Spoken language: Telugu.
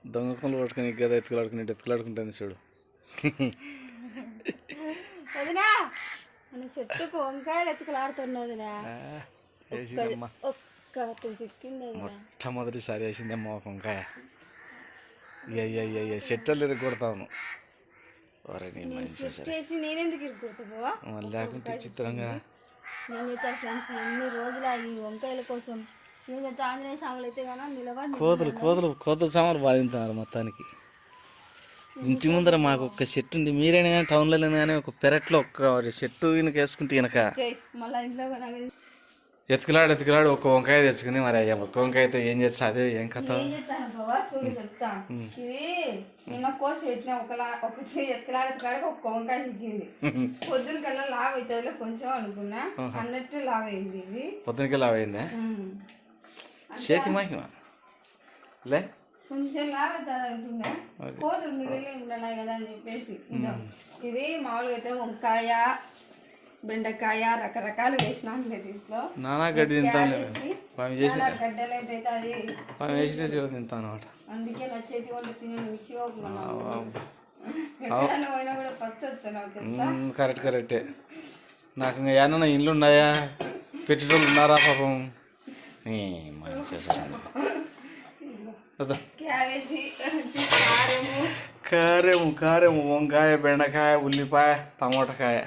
దొంగ కొలు పట్టుకుని కదా ఎత్తులాడుకుంటుంది చూడు. వదినా మన చెట్టుకు వంకాయలు ఎత్తుకులాడుతున్నదినా. వేసిందమ్మా, ఒక్క చిక్కింది. మొట్టమొదటిసారి వేసిందమ్మా ఒక వంకాయ. అయ్య చెట్టలు ఇరగొడతాను. నేనెందుకు ఇరుక్కొడతా లేకుంటే చిత్రంగా. నేను తెచ్చా ఫ్రెండ్స్ ఎన్ని రోజులు ఈ వంకాయల కోసం. నేను తెచ్చా ఆంజనేయ సాములు అయితే కానీ నిలబడి కోతలు సామాన్లు బాధింటున్నారు మొత్తానికి. ఇంటి ముందర మాకు ఒక్క చెట్టు ఉంది. మీరైనా కానీ టౌన్లో కానీ ఒక పెరట్లో ఒక్క చెట్టు ఈయనకి వేసుకుంటే ఈయనక మళ్ళీ ఇంట్లో ఎత్తుకులాడు ఒక వంకాయ తెచ్చుకుని మరి అయ్యా ఒక్క వంకాయతో ఏం చేస్తా అదే ఏం కథ. చూడు చెప్తా. ఇది నిన్న కోసి పెట్టిన ఒక ఎత్తులాడేది ఒక్క వంకాయ చిక్కింది. పొద్దున కల్లా లావ్ అవుతుంది కొంచెం అనుకున్నా, అన్నట్టు లావ్ అయింది. ఇది పొద్దునకే లావ్ అయిందా? చేతి మహిమ లే కొంచెం లావ్ అవుతుంది అనుకున్నా. కోతులు మిగిలి ఉన్నాయి కదా అని చెప్పేసి. ఇది మామూలుగా అయితే వంకాయ, బెండకాయ రకరకాలు వేసినాను దీంట్లో. నానా గడ్డి తింటాను, గడ్డలు అయితే అది తింటాను అనమాట. అందుకే నా చేతి వాళ్ళు తినే మిక్సీ ఎక్కడైనా పోయినా కూడా పచ్చొచ్చు నాకు తెలుసా. కరెక్టే. నాకు ఇంకా ఏమన్నా ఇండ్లు ఉన్నాయా, పెట్టేటోళ్ళు ఉన్నారా పాపం. క్యాబేజీ, కారము, వంకాయ, బెండకాయ, ఉల్లిపాయ, టమాటకాయ.